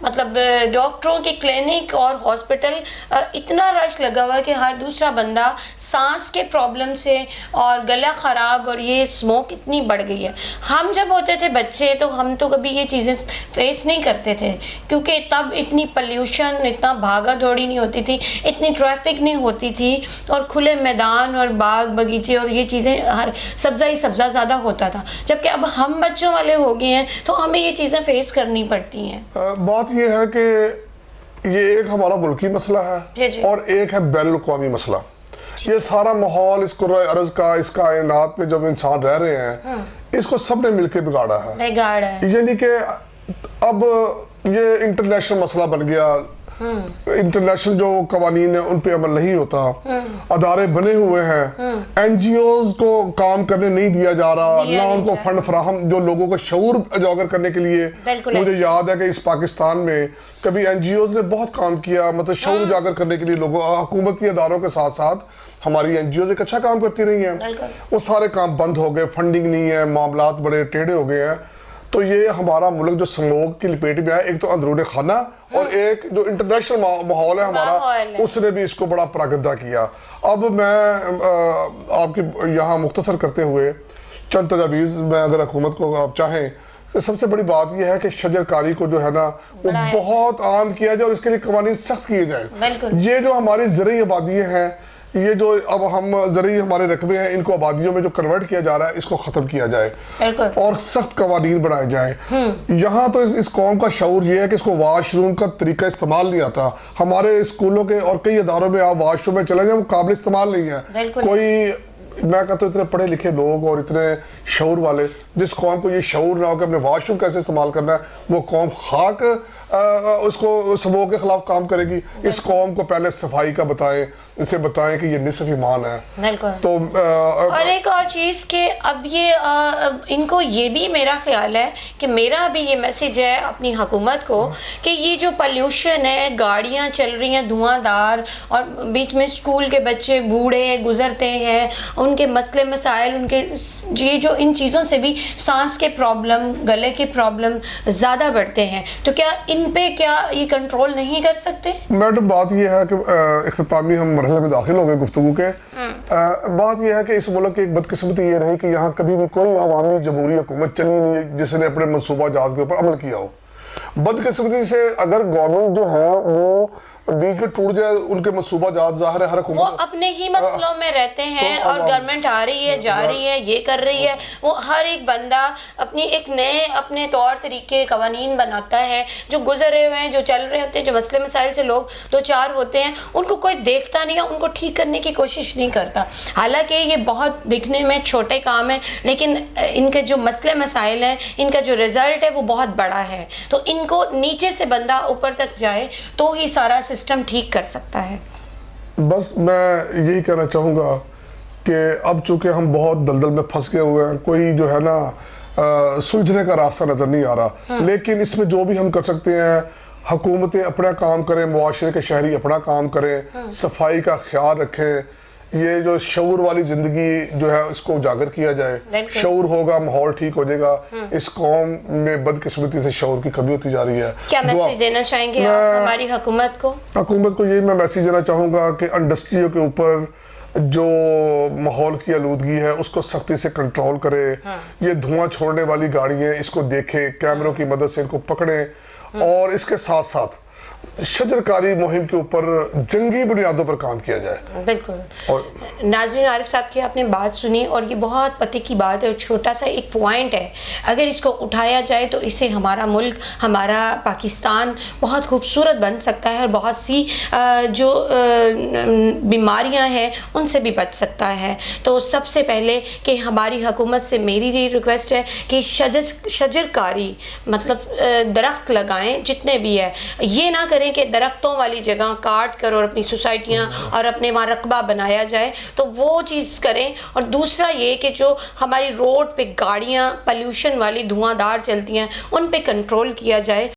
مطلب ڈاکٹروں کے کلینک اور ہاسپٹل اتنا رش لگا ہوا ہے کہ ہر دوسرا بندہ سانس کے پرابلم سے اور گلا خراب، اور یہ اسموک اتنی بڑھ گئی ہے. ہم جب ہوتے تھے بچے تو ہم تو کبھی یہ چیزیں فیس نہیں کرتے تھے، کیونکہ تب اتنی پلیوشن، اتنا بھاگا دوڑی نہیں ہوتی تھی، اتنی ٹریفک نہیں ہوتی تھی، اور کھلے میدان اور باغ باغیچے اور یہ چیزیں ہر سبزہ ہی سبزہ زیادہ ہوتا تھا. جبکہ اب ہم بچوں والے ہو گئے ہیں تو ہمیں یہ چیزیں فیس کرنی پڑتی ہیں. بات یہ ہے کہ یہ ایک ہمارا ملکی مسئلہ ہے اور ایک ہے بین الاقوامی مسئلہ. یہ سارا ماحول اس کرۂ ارض کا، اس کائنات میں جب انسان رہ رہے ہیں، اس کو سب نے مل کے بگاڑا ہے. یعنی کہ اب یہ انٹرنیشنل مسئلہ بن گیا. انٹرنیشنل جو قوانین ہیں ان پہ عمل نہیں ہوتا، ادارے بنے ہوئے ہیں، این جی اوز کو کام کرنے نہیں دیا جا رہا، نہ ان کو فنڈ فراہم جو لوگوں کو شعور اجاگر کرنے کے لیے. مجھے یاد ہے کہ اس پاکستان میں کبھی این جی اوز نے بہت کام کیا، مطلب شعور اجاگر کرنے کے لیے لوگوں، حکومتی اداروں کے ساتھ ساتھ ہماری این جی اوز ایک اچھا کام کرتی رہی ہیں. وہ سارے کام بند ہو گئے، فنڈنگ نہیں ہے، معاملات بڑے ٹیڑھے ہو گئے ہیں. تو یہ ہمارا ملک جو سموگ کی لپیٹ میں آیا، ایک تو اندرون خانہ اور ایک جو انٹرنیشنل ماحول ہے ہمارا، اس نے بھی اس کو بڑا پراگندہ کیا. اب میں آپ کی یہاں مختصر کرتے ہوئے چند تجاویز میں اگر حکومت کو آپ چاہیں، سب سے بڑی بات یہ ہے کہ شجر کاری کو جو ہے نا وہ بہت عام کیا جائے اور اس کے لیے قوانین سخت کیے جائیں. یہ جو ہماری زرعی آبادیاں ہیں، یہ جو اب ہم زرعی ہمارے رقبے ہیں، ان کو آبادیوں میں جو کنورٹ کیا جا رہا ہے، اس کو ختم کیا جائے اور سخت قوانین بنائے جائیں. یہاں تو اس قوم کا شعور یہ ہے کہ اس کو واش روم کا طریقہ استعمال نہیں آتا. ہمارے اسکولوں کے اور کئی اداروں میں آپ واش روم میں چلے جائیں، وہ قابل استعمال نہیں ہے. کوئی میں کہتا ہوں اتنے پڑھے لکھے لوگ اور اتنے شعور والے، جس قوم کو یہ شعور نہ ہو کہ اپنے واش روم کیسے استعمال کرنا ہے، وہ قوم خاک اس کو سموگ کے خلاف کام کرے گی. اس قوم کو پہلے صفائی کا بتائیں، اسے بتائیں کہ یہ نصف ایمان ہے. تو اور ایک اور چیز کہ اب یہ ان کو یہ بھی میرا خیال ہے کہ میرا بھی یہ میسیج ہے اپنی حکومت کو کہ یہ جو پلیوشن ہے، گاڑیاں چل رہی ہیں دھواں دار، اور بیچ میں اسکول کے بچے بوڑھے گزرتے ہیں، ان کے مسئلے مسائل، ان کے یہ جو ان چیزوں سے بھی سانس کے پرابلم، گلے کے پرابلم زیادہ بڑھتے ہیں. تو کیا ان پہ کیا یہ کنٹرول نہیں کر سکتے؟ میڈم بات یہ ہے کہ اختتامی ہم مرحلے میں داخل ہو گئے گفتگو کے. بات یہ ہے کہ اس ملک کی ایک بدقسمتی یہ رہی کہ یہاں کبھی بھی کوئی عوامی جمہوری حکومت چلی نہیں جس نے اپنے منصوبہ جات کے اوپر عمل کیا ہو. بدقسمتی سے اگر گورنمنٹ جو ہے وہ بیچ میں ٹوٹ جائے، ان کے منصوبہ جات ظاہر ہے ہر حکومت وہ اپنے ہی مسئلوں میں رہتے ہیں، اور گورنمنٹ آ رہی ہے، جا رہی ہے، یہ کر رہی ہے. وہ ہر ایک بندہ اپنی ایک نئے اپنے طور طریقے قوانین بناتا ہے، جو گزرے ہوئے ہیں، جو چل رہے ہوتے ہیں، جو مسئلے مسائل سے لوگ دو چار ہوتے ہیں، ان کو کوئی دیکھتا نہیں ہے، ان کو ٹھیک کرنے کی کوشش نہیں کرتا. حالانکہ یہ بہت دکھنے میں چھوٹے کام ہیں، لیکن ان کے جو مسئلے مسائل ہیں، ان کا جو رزلٹ ہے وہ بہت بڑا ہے. تو ان کو نیچے سے بندہ اوپر تک جائے تو ہی سارا سسٹم ٹھیک کر سکتا ہے. بس میں یہی کہنا چاہوں گا کہ اب چونکہ ہم بہت دلدل میں پھنس گئے ہوئے ہیں، کوئی جو ہے نا سلجھنے کا راستہ نظر نہیں آ رہا. لیکن اس میں جو بھی ہم کر سکتے ہیں، حکومتیں اپنا کام کریں، معاشرے کے شہری اپنا کام کریں، صفائی کا خیال رکھیں، یہ جو شعور والی زندگی جو ہے اس کو اجاگر کیا جائے. شعور ہوگا، ماحول ٹھیک ہو جائے گا. اس قوم میں بدقسمتی سے شعور کی کمی ہوتی جا رہی ہے. کیا میسیج دینا چاہیں گے آپ ہماری حکومت کو؟ حکومت کو یہی میں میسیج دینا چاہوں گا کہ انڈسٹریوں کے اوپر جو ماحول کی آلودگی ہے اس کو سختی سے کنٹرول کرے. یہ دھواں چھوڑنے والی گاڑیاں اس کو دیکھیں، کیمروں کی مدد سے ان کو پکڑیں، اور اس کے ساتھ ساتھ شجر کاری مہم کے اوپر جنگی بنیادوں پر کام کیا جائے. بالکل. ناظرین، عارف صاحب کی آپ نے بات سنی، اور یہ بہت پتے کی بات ہے، اور چھوٹا سا ایک پوائنٹ ہے. اگر اس کو اٹھایا جائے تو اس سے ہمارا ملک، ہمارا پاکستان بہت خوبصورت بن سکتا ہے، اور بہت سی جو بیماریاں ہیں ان سے بھی بچ سکتا ہے. تو سب سے پہلے کہ ہماری حکومت سے میری یہ ریکویسٹ ہے کہ شجر کاری مطلب درخت لگائیں جتنے بھی ہے. یہ نہ کریں کہ درختوں والی جگہ کاٹ کر اور اپنی سوسائٹیاں اور اپنے وہاں رقبہ بنایا جائے، تو وہ چیز کریں. اور دوسرا یہ کہ جو ہماری روڈ پہ گاڑیاں پلیوشن والی دھواں دار چلتی ہیں ان پہ کنٹرول کیا جائے.